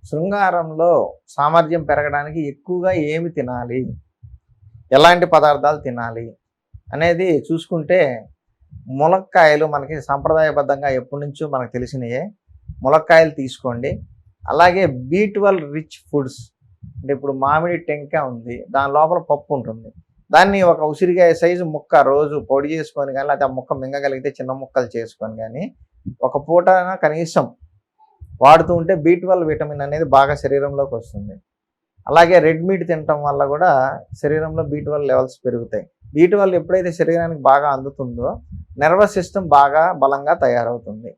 శృంగారంలో సామర్థ్యం పెరగడానికి ఎక్కువగా ఏమి తినాలి? ఎలాంటి పదార్థాలు తినాలి? అనేది చూసుకుంటే ములక్కాయలు మనకి సాంప్రదాయబద్ధంగా ఎప్పటినుంచో మనకు తెలిసినయే. ములక్కాయలు తీసుకోండి. అలాగే బి12 రిచ్ ఫుడ్స్ అంటే ఇప్పుడు మామిడి టెంక ఉంది. దాని లోపల పప్పు ఉంటుంది. దాన్ని ఒక ఉసిరికాయ సైజు ముక్క రోజు పొడి చేసుకొని గాని, లేకపోతే ఆ ముక్క మింగగలిగితే చిన్న ముక్కలు చేసుకొని గాని, ఒక పూటైనా కనీసం వాడుతూ ఉంటే బి12 విటమిన్ అనేది బాగా శరీరంలోకి వస్తుంది. అలాగే రెడ్ మీట్ తినటం వల్ల కూడా శరీరంలో బి12 లెవెల్స్ పెరుగుతాయి. బి12 ఎప్పుడైతే శరీరానికి బాగా అందుతుందో నర్వస్ సిస్టమ్ బాగా బలంగా తయారవుతుంది.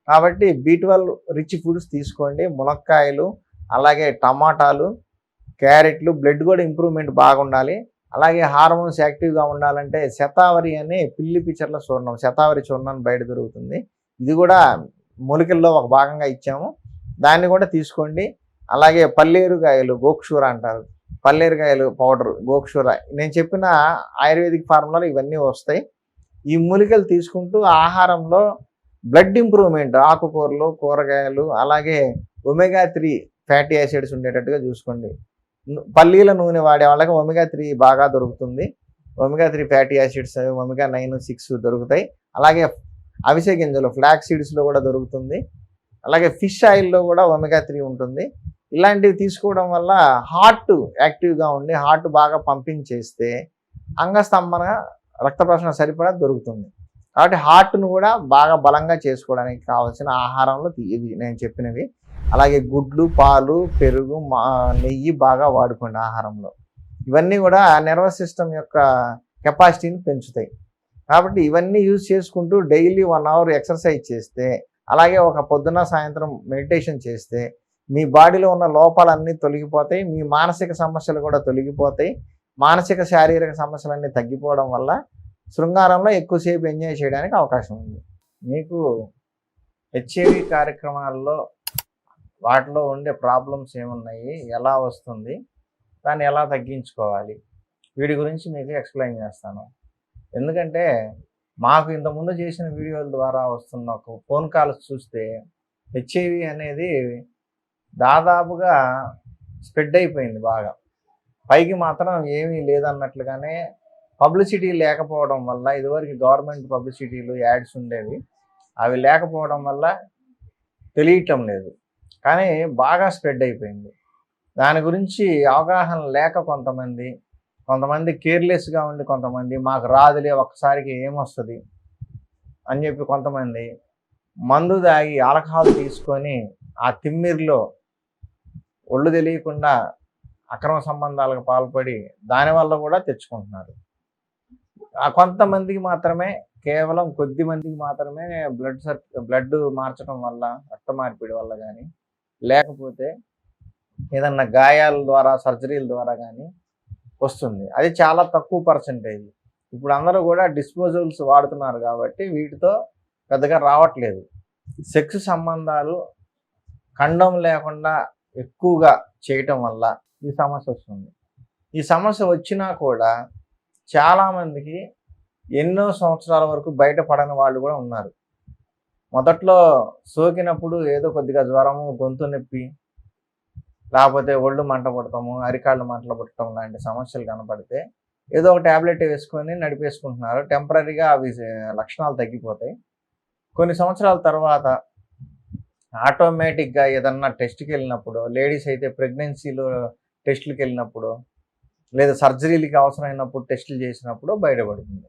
కాబట్టి బి12 రిచ్ ఫుడ్స్ తీసుకోండి. మునక్కాయలు, అలాగే టమాటాలు, క్యారెట్లు, బ్లడ్ కూడా ఇంప్రూవ్మెంట్ బాగుండాలి. అలాగే హార్మోన్స్ యాక్టివ్గా ఉండాలంటే శతావరి అనే పిల్లి పిచర్ల చూర్ణం, శతావరి చూర్ణం బయట దొరుకుతుంది. ఇది కూడా మూలికల్లో ఒక భాగంగా ఇచ్చాము. దాన్ని కూడా తీసుకోండి. అలాగే పల్లేరుకాయలు, గోక్షూర అంటారు, పల్లేరుకాయలు పౌడర్, గోక్షూర, నేను చెప్పిన ఆయుర్వేదిక్ ఫార్ములాలు ఇవన్నీ వస్తాయి. ఈ మూలికలు తీసుకుంటూ ఆహారంలో బ్లడ్ ఇంప్రూవ్మెంట్, ఆకుకూరలు, కూరగాయలు, అలాగే ఒమేగా 3 ఫ్యాటీ యాసిడ్స్ ఉండేటట్టుగా చూసుకోండి. పల్లీల నూనె వాడే వాళ్ళకి ఒమేగా 3 బాగా దొరుకుతుంది. ఒమేగా 3 ఫ్యాటీ యాసిడ్స్, ఒమేగా 9, 6 దొరుకుతాయి. అలాగే అవిసె గింజలు, ఫ్లాక్ సీడ్స్లో కూడా దొరుకుతుంది. అలాగే ఫిష్ ఆయిల్లో కూడా ఒమేగా 3 ఉంటుంది. ఇలాంటివి తీసుకోవడం వల్ల హార్ట్ యాక్టివ్గా ఉండి హార్ట్ బాగా పంపింగ్ చేస్తే అంగస్తంభన రక్త ప్రసరణ సరిపడా దొరుకుతుంది. కాబట్టి హార్ట్ను కూడా బాగా బలంగా చేసుకోవడానికి కావాల్సిన ఆహారంలో ఇవి నేను చెప్పినవి. అలాగే గుడ్లు, పాలు, పెరుగు, నెయ్యి బాగా వాడుకోండి ఆహారంలో. ఇవన్నీ కూడా నర్వస్ సిస్టమ్ యొక్క కెపాసిటీని పెంచుతాయి. కాబట్టి ఇవన్నీ యూజ్ చేసుకుంటూ డైలీ 1 అవర్ ఎక్సర్సైజ్ చేస్తే, అలాగే ఒక పొద్దున సాయంత్రం మెడిటేషన్ చేస్తే మీ బాడీలో ఉన్న లోపాలన్నీ తొలగిపోతాయి. మీ మానసిక సమస్యలు కూడా తొలగిపోతాయి. మానసిక శారీరక సమస్యలన్నీ తగ్గిపోవడం వల్ల శృంగారంలో ఎక్కువసేపు ఎంజాయ్ చేయడానికి అవకాశం ఉంది. మీకు హెచ్ఐవి కార్యక్రమాల్లో వాటిలో ఉండే ప్రాబ్లమ్స్ ఏమున్నాయి, ఎలా వస్తుంది, దాన్ని ఎలా తగ్గించుకోవాలి, వీటి గురించి మీకు ఎక్స్ప్లెయిన్ చేస్తాను. ఎందుకంటే మాకు ఇంతకుముందు చేసిన వీడియోల ద్వారా వస్తున్న ఒక ఫోన్ కాల్స్ చూస్తే హెచ్ఐవి అనేది దాదాపుగా స్ప్రెడ్ అయిపోయింది బాగా. పైకి మాత్రం ఏమీ లేదన్నట్లుగానే పబ్లిసిటీ లేకపోవడం వల్ల, ఇదివరకు గవర్నమెంట్ పబ్లిసిటీలు, యాడ్స్ ఉండేవి, అవి లేకపోవడం వల్ల తెలియటం లేదు. కానీ బాగా స్ప్రెడ్ అయిపోయింది. దాని గురించి అవగాహన లేక కొంతమంది కేర్లెస్గా ఉండి, కొంతమంది మాకు రాదులే ఒక్కసారికి ఏమొస్తుంది అని చెప్పి, కొంతమంది మందు తాగి ఆల్కహాల్ తీసుకొని ఆ తిమ్మిరిలో ఒళ్ళు తెలియకుండా అక్రమ సంబంధాలకు పాల్పడి దానివల్ల కూడా తెచ్చుకుంటున్నారు. కొంతమందికి మాత్రమే, కేవలం కొద్ది మందికి మాత్రమే బ్లడ్ మార్చడం వల్ల, రక్త మార్పిడి వల్ల కానీ, లేకపోతే ఏదన్నా గాయాల ద్వారా, సర్జరీల ద్వారా కానీ వస్తుంది. అది చాలా తక్కువ పర్సెంటేజ్. ఇప్పుడు అందరూ కూడా డిస్పోజబుల్స్ వాడుతున్నారు కాబట్టి వీటితో పెద్దగా రావట్లేదు. సెక్స్ సంబంధాలు ఖండం లేకుండా ఎక్కువగా చేయటం వల్ల ఈ సమస్య వస్తుంది. ఈ సమస్య వచ్చినా కూడా చాలామందికి ఎన్నో సంవత్సరాల వరకు బయటపడని వాళ్ళు కూడా ఉన్నారు. మొదట్లో సోకినప్పుడు ఏదో కొద్దిగా జ్వరము, గొంతు నొప్పి, లేకపోతే ఒళ్ళు మంట పుడతాము, అరికాళ్ళు మంటలు పుట్టడం లాంటి సమస్యలు కనపడితే ఏదో ఒక ట్యాబ్లెట్ వేసుకొని నడిపేసుకుంటున్నారు. టెంపరీగా అవి లక్షణాలు తగ్గిపోతాయి. కొన్ని సంవత్సరాల తర్వాత ఆటోమేటిక్గా ఏదన్నా టెస్ట్కి వెళ్ళినప్పుడు, లేడీస్ అయితే ప్రెగ్నెన్సీలో టెస్టులకు వెళ్ళినప్పుడు, లేదా సర్జరీలకి అవసరమైనప్పుడు టెస్టులు చేసినప్పుడు బయటపడుతుంది.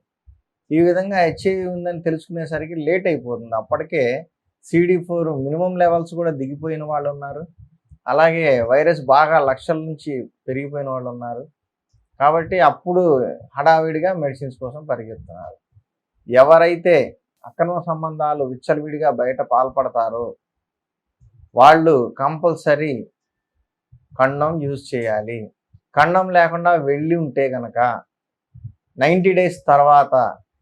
ఈ విధంగా హెచ్ఐవి ఉందని తెలుసుకునేసరికి లేట్ అయిపోతుంది. అప్పటికే CD4 మినిమం లెవెల్స్ కూడా దిగిపోయిన వాళ్ళు ఉన్నారు. అలాగే వైరస్ బాగా లక్షల నుంచి పెరిగిపోయిన వాళ్ళు ఉన్నారు. కాబట్టి అప్పుడు హడావిడిగా మెడిసిన్స్ కోసం పరిగెత్తున్నారు. ఎవరైతే అక్రమ సంబంధాలు విచ్చలవిడిగా బయట పాల్పడతారో వాళ్ళు కంపల్సరీ కండోమ్ యూజ్ చేయాలి. కండోమ్ లేకుండా వెళ్ళి ఉంటే కనుక 90 days తర్వాత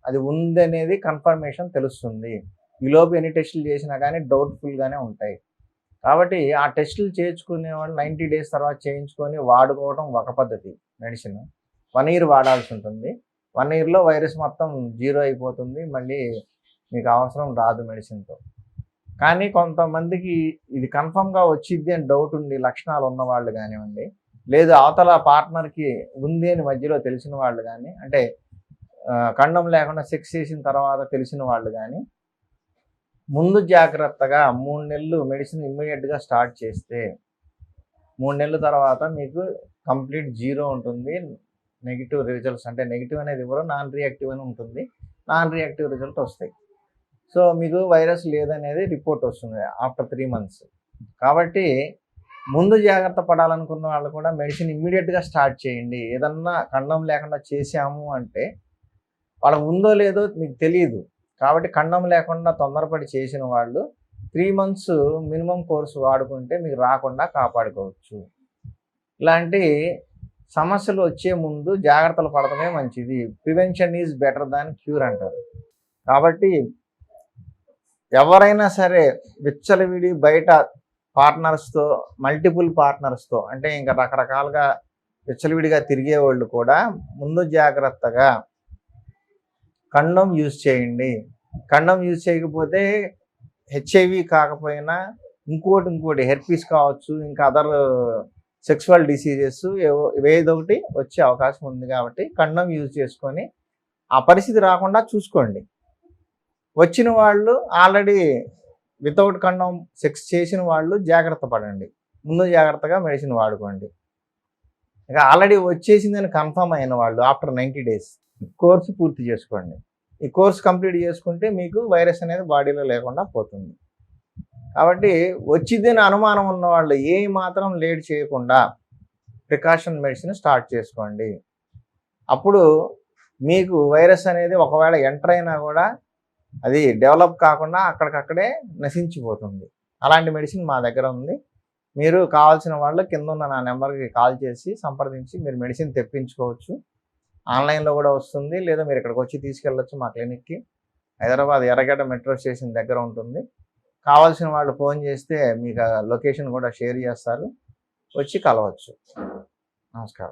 అది ఉందనేది కన్ఫర్మేషన్ తెలుస్తుంది. ఈలోపు ఎన్ని టెస్టులు చేసినా కానీ డౌట్ఫుల్గానే ఉంటాయి. కాబట్టి ఆ టెస్టులు చేయించుకునే వాళ్ళు 90 days తర్వాత చేయించుకొని వాడుకోవడం ఒక పద్ధతి. మెడిసిన్ 1 year వాడాల్సి ఉంటుంది. 1 yearలో వైరస్ మొత్తం 0 అయిపోతుంది. మళ్ళీ మీకు అవసరం రాదు మెడిసిన్తో. కానీ కొంతమందికి ఇది కన్ఫర్మ్గా వచ్చిద్ది అని డౌట్ ఉండి లక్షణాలు ఉన్న వాళ్ళు కానివ్వండి, లేదు అవతల పార్ట్నర్కి ఉంది అని మధ్యలో తెలిసిన వాళ్ళు కానీ, అంటే కండం లేకుండా సెక్స్ చేసిన తర్వాత తెలిసిన వాళ్ళు కానీ, ముందు జాగ్రత్తగా 3 నెలలు మెడిసిన్ ఇమ్మీడియట్గా స్టార్ట్ చేస్తే 3 నెలల తర్వాత మీకు కంప్లీట్ జీరో ఉంటుంది. నెగిటివ్ రిజల్ట్స్, అంటే నెగిటివ్ అనేది ఎవరో నాన్ రియాక్టివ్ అని ఉంటుంది. నాన్ రియాక్టివ్ రిజల్ట్ వస్తాయి. సో మీకు వైరస్ లేదనేది రిపోర్ట్ వస్తుంది ఆఫ్టర్ 3 మంత్స్. కాబట్టి ముందు జాగ్రత్త పడాలనుకున్న వాళ్ళు కూడా మెడిసిన్ ఇమ్మీడియట్గా స్టార్ట్ చేయండి. ఏదన్నా కండం లేకుండా చేసాము అంటే వాళ్ళకు ఉందో లేదో మీకు తెలియదు. కాబట్టి కండం లేకుండా తొందరపడి చేసిన వాళ్ళు 3 మంత్స్ మినిమం కోర్సు వాడుకుంటే మీకు రాకుండా కాపాడుకోవచ్చు. ఇలాంటి సమస్యలు వచ్చే ముందు జాగ్రత్తలు పడటమే మంచిది. Prevention is better than cure అంటారు. కాబట్టి ఎవరైనా సరే విచ్చలవిడి బయట పార్ట్నర్స్తో, మల్టిపుల్ పార్ట్నర్స్తో, అంటే ఇంకా రకరకాలుగా విచ్చలవిడిగా తిరిగే వాళ్ళు కూడా ముందు జాగ్రత్తగా కండోమ్ యూజ్ చేయండి. కండోమ్ యూజ్ చేయకపోతే హెచ్ఐవి కాకపోయినా ఇంకోటి హెర్పీస్ కావచ్చు, ఇంకా అదర్ సెక్సువల్ డిసీజెస్ ఏదో ఒకటి వచ్చే అవకాశం ఉంది. కాబట్టి కండోమ్ యూజ్ చేసుకొని ఆ పరిస్థితి రాకుండా చూసుకోండి. వచ్చిన వాళ్ళు ఆల్రెడీ వితౌట్ కండోమ్ సెక్స్ చేసిన వాళ్ళు జాగ్రత్త పడండి. ముందు జాగ్రత్తగా మెడిసిన్ వాడుకోండి. ఇక ఆల్రెడీ వచ్చేసిందని కన్ఫర్మ్ అయిన వాళ్ళు ఆఫ్టర్ 90 డేస్ కోర్సు పూర్తి చేసుకోండి. ఈ కోర్స్ కంప్లీట్ చేసుకుంటే మీకు వైరస్ అనేది బాడీలో లేకుండా పోతుంది. కాబట్టి వచ్చిందని అనుమానం ఉన్న వాళ్ళు ఏ మాత్రం లేట్ చేయకుండా ప్రికాషన్ మెడిసిన్ స్టార్ట్ చేసుకోండి. అప్పుడు మీకు వైరస్ అనేది ఒకవేళ ఎంటర్ అయినా కూడా అది డెవలప్ కాకుండా అక్కడికక్కడే నశించిపోతుంది. అలాంటి మెడిసిన్ మా దగ్గర ఉంది. మీరు కావాల్సిన వాళ్ళు కింద ఉన్న నా నెంబర్కి కాల్ చేసి సంప్రదించి మీరు మెడిసిన్ తెప్పించుకోవచ్చు. ఆన్లైన్లో కూడా వస్తుంది, లేదా మీరు ఇక్కడికి వచ్చి తీసుకెళ్ళచ్చు మా క్లినిక్కి. హైదరాబాద్ ఎర్రగడ్డ మెట్రో స్టేషన్ దగ్గర ఉంటుంది. కావాల్సిన వాళ్ళు ఫోన్ చేస్తే మీకు లొకేషన్ కూడా షేర్ చేస్తారు, వచ్చి కలవచ్చు. నమస్కారం.